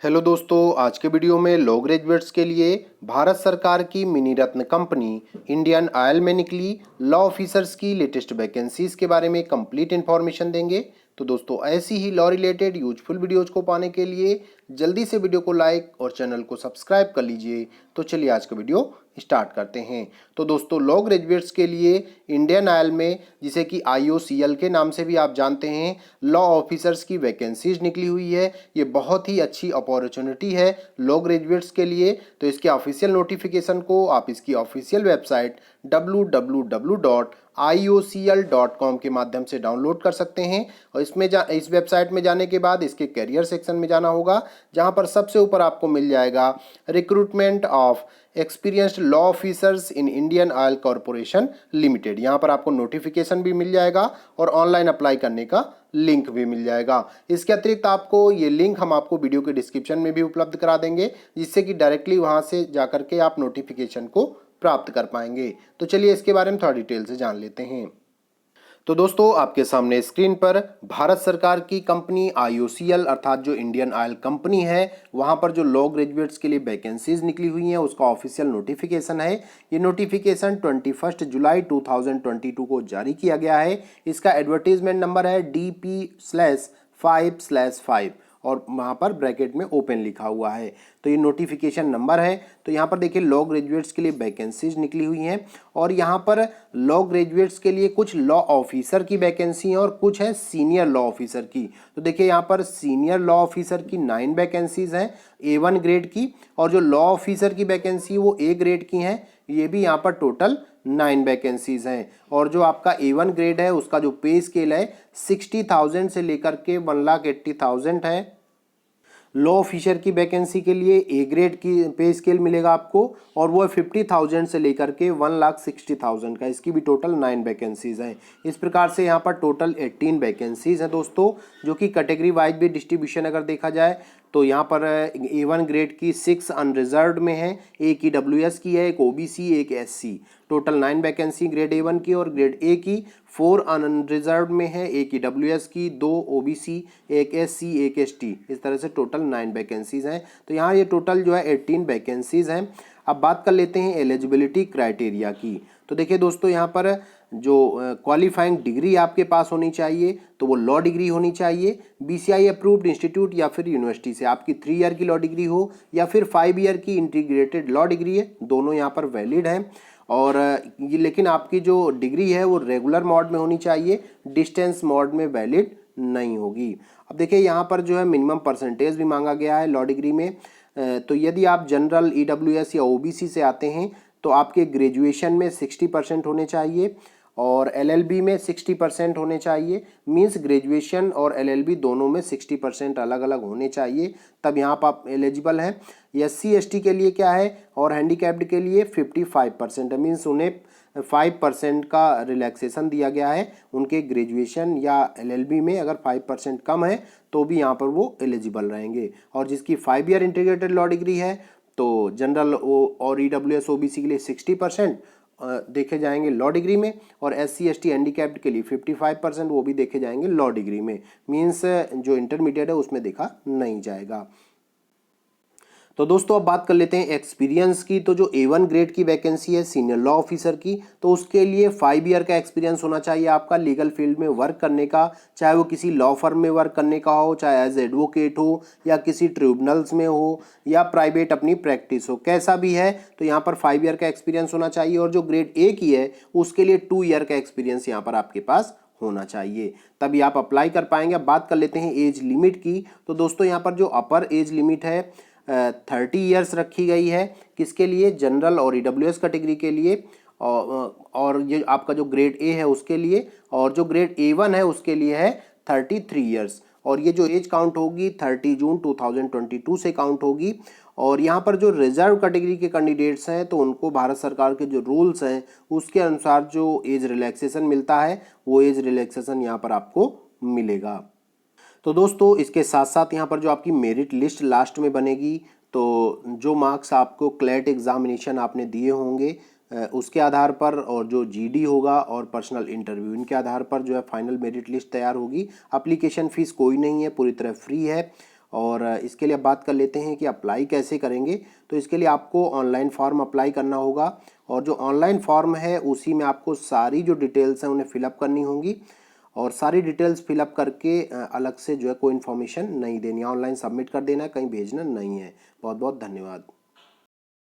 Hello दोस्तों, आज के वीडियो में लॉ ग्रेजुएट्स के लिए भारत सरकार की मिनी रत्न कंपनी इंडियन ऑयल में निकली लॉ ऑफिसर्स की लेटेस्ट वैकेंसीज के बारे में कंप्लीट इन्फॉर्मेशन देंगे। तो दोस्तों, ऐसी ही लॉ रिलेटेड यूजफुल वीडियोज को पाने के लिए जल्दी से वीडियो को लाइक और चैनल को सब्सक्राइब कर लीजिए। तो चलिए आज का वीडियो स्टार्ट करते हैं। तो दोस्तों, लॉ ग्रेजुएट्स के लिए इंडियन ऑयल में, जिसे कि IOCL के नाम से भी आप जानते हैं, लॉ ऑफिसर्स की वैकेंसीज निकली हुई है। ये बहुत ही अच्छी अपॉर्चुनिटी है लॉ ग्रेजुएट्स के लिए। तो इसके ऑफिशियल नोटिफिकेशन को आप इसकी ऑफिशियल वेबसाइट www.iocl.com के माध्यम से डाउनलोड कर सकते हैं। और इस वेबसाइट में जाने के बाद इसके करियर सेक्शन में जाना होगा, जहां पर सबसे ऊपर आपको मिल जाएगा recruitment of experienced law officers in Indian oil corporation limited. यहाँ पर आपको नोटिफिकेशन भी मिल जाएगा और ऑनलाइन अप्लाई करने का लिंक भी मिल जाएगा। इसके अतिरिक्त आपको ये लिंक हम आपको वीडियो के डिस्क्रिप्शन में भी उपलब्ध करा देंगे, जिससे कि डायरेक्टली वहाँ से जाकर के आप नोटिफिकेशन को प्राप्त कर पाएंगे। तो चलिए इसके बारे में थोड़ा डिटेल से जान लेते हैं। तो दोस्तों, आपके सामने स्क्रीन पर भारत सरकार की कंपनी IOCL अर्थात जो इंडियन ऑयल कंपनी है, वहां पर जो लॉ ग्रेजुएट्स के लिए वैकेंसीज निकली हुई हैं उसका ऑफिशियल नोटिफिकेशन है। ये नोटिफिकेशन 21 जुलाई 2022 को जारी किया गया है। इसका एडवर्टीजमेंट नंबर है DP/5/5 और वहाँ पर ब्रैकेट में ओपन लिखा हुआ है। तो ये नोटिफिकेशन नंबर है। तो यहाँ पर देखिए लॉ ग्रेजुएट्स के लिए वैकेंसीज निकली हुई हैं और यहाँ पर लॉ ग्रेजुएट्स के लिए कुछ लॉ ऑफिसर की वैकेंसी है और कुछ है सीनियर लॉ ऑफिसर की। तो देखिए यहाँ पर सीनियर लॉ ऑफिसर की 9 वैकेंसीज हैं A1 ग्रेड की, और जो लॉ ऑफिसर की वैकेंसी वो A ग्रेड की हैं, ये भी यहाँ पर टोटल 9 वैकेंसीज हैं। और जो आपका A1 ग्रेड है उसका जो पे स्केल है 60,000 से लेकर के 1,80,000 है। लॉ ऑफिसर की वैकेंसी के लिए A ग्रेड की पे स्केल मिलेगा आपको, और वो है 50,000 से लेकर के 1,60,000 का। इसकी भी टोटल 9 वैकेंसीज हैं। इस प्रकार से यहाँ पर टोटल 18 वैकेंसीज हैं दोस्तों, जो कि कैटेगरी वाइज भी डिस्ट्रीब्यूशन अगर देखा जाए तो यहाँ पर A1 ग्रेड की 6 अनरिजर्व्ड में है, एक EWS की है, एक OBC, एक SC। Total 9 vacancy grade A1 की, और ग्रेड A की 4 अनरिजर्व्ड में है, एक EWS की, 2 OBC, एक SC, एक ST। इस तरह से टोटल 9 वैकेंसीज हैं। तो यहाँ ये टोटल जो है 18 वैकेंसीज हैं। अब बात कर लेते हैं एलिजिबिलिटी क्राइटेरिया की। तो देखिए दोस्तों, यहाँ पर जो क्वालिफाइंग डिग्री आपके पास होनी चाहिए तो वो लॉ डिग्री होनी चाहिए, BCI अप्रूव्ड इंस्टीट्यूट या फिर यूनिवर्सिटी से। आपकी 3 ईयर की लॉ डिग्री हो या फिर 5 ईयर की इंटीग्रेटेड लॉ डिग्री है, दोनों यहाँ पर वैलिड हैं। और ये लेकिन आपकी जो डिग्री है वो रेगुलर मोड में होनी चाहिए, डिस्टेंस मोड में वैलिड नहीं होगी। अब देखिए यहाँ पर जो है मिनिमम परसेंटेज भी मांगा गया है लॉ डिग्री में। तो यदि आप जनरल, EWS या OBC से आते हैं तो आपके ग्रेजुएशन में 60% होने चाहिए और LLB में 60% होने चाहिए। मींस ग्रेजुएशन और LLB दोनों में 60% अलग अलग होने चाहिए, तब यहाँ पर आप एलिजिबल हैं। SC ST के लिए क्या है, और हैंडीकैप्ड के लिए 55% है। मीन्स उन्हें 5% का रिलैक्सेशन दिया गया है। उनके ग्रेजुएशन या LLB में अगर 5% कम है तो भी यहाँ पर वो एलिजिबल रहेंगे। और जिसकी 5 ईयर इंटीग्रेटेड लॉ डिग्री है तो जनरल और EWS OBC के लिए 60% देखे जाएंगे लॉ डिग्री में, और SC ST हैंडीकैप्ड के लिए 55% वो भी देखे जाएंगे लॉ डिग्री में। मीन्स जो इंटरमीडिएट है उसमें देखा नहीं जाएगा। तो दोस्तों, अब बात कर लेते हैं एक्सपीरियंस की। तो जो A1 ग्रेड की वैकेंसी है सीनियर लॉ ऑफिसर की, तो उसके लिए 5 ईयर का एक्सपीरियंस होना चाहिए आपका लीगल फील्ड में वर्क करने का, चाहे वो किसी लॉ फर्म में वर्क करने का हो, चाहे एज एडवोकेट हो या किसी ट्रिब्यूनल्स में हो या प्राइवेट अपनी प्रैक्टिस हो, कैसा भी है तो यहाँ पर 5 ईयर का एक्सपीरियंस होना चाहिए। और जो ग्रेड A की है उसके लिए 2 ईयर का एक्सपीरियंस यहाँ पर आपके पास होना चाहिए, तभी आप अप्लाई कर पाएंगे। अब बात कर लेते हैं एज लिमिट की। तो दोस्तों, यहाँ पर जो अपर एज लिमिट है 30 ईयर्स रखी गई है। किसके लिए, जनरल और EWS कैटेगरी के लिए, और ये आपका जो ग्रेड A है उसके लिए, और जो ग्रेड A1 है उसके लिए है 33 ईयर्स। और ये जो एज काउंट होगी 30 जून 2022 से काउंट होगी। और यहाँ पर जो रिजर्व कैटेगरी के कैंडिडेट्स हैं तो उनको भारत सरकार के जो रूल्स हैं उसके अनुसार जो एज रिलैक्सेशन मिलता है वो एज रिलैक्सेशन यहाँ पर आपको मिलेगा। तो दोस्तों, इसके साथ साथ यहाँ पर जो आपकी मेरिट लिस्ट लास्ट में बनेगी, तो जो मार्क्स आपको क्लैट एग्जामिनेशन आपने दिए होंगे उसके आधार पर, और जो GD होगा और पर्सनल इंटरव्यू, इनके आधार पर जो है फाइनल मेरिट लिस्ट तैयार होगी। एप्लीकेशन फ़ीस कोई नहीं है, पूरी तरह फ्री है। और इसके लिए अब बात कर लेते हैं कि अप्लाई कैसे करेंगे। तो इसके लिए आपको ऑनलाइन फॉर्म अप्लाई करना होगा और जो ऑनलाइन फॉर्म है उसी में आपको सारी जो डिटेल्स हैं उन्हें फिलअप करनी होंगी और सारी डिटेल्स फिलअप करके अलग से जो है कोई इन्फॉर्मेशन नहीं देनी है, ऑनलाइन सबमिट कर देना है, कहीं भेजना नहीं है। बहुत बहुत धन्यवाद।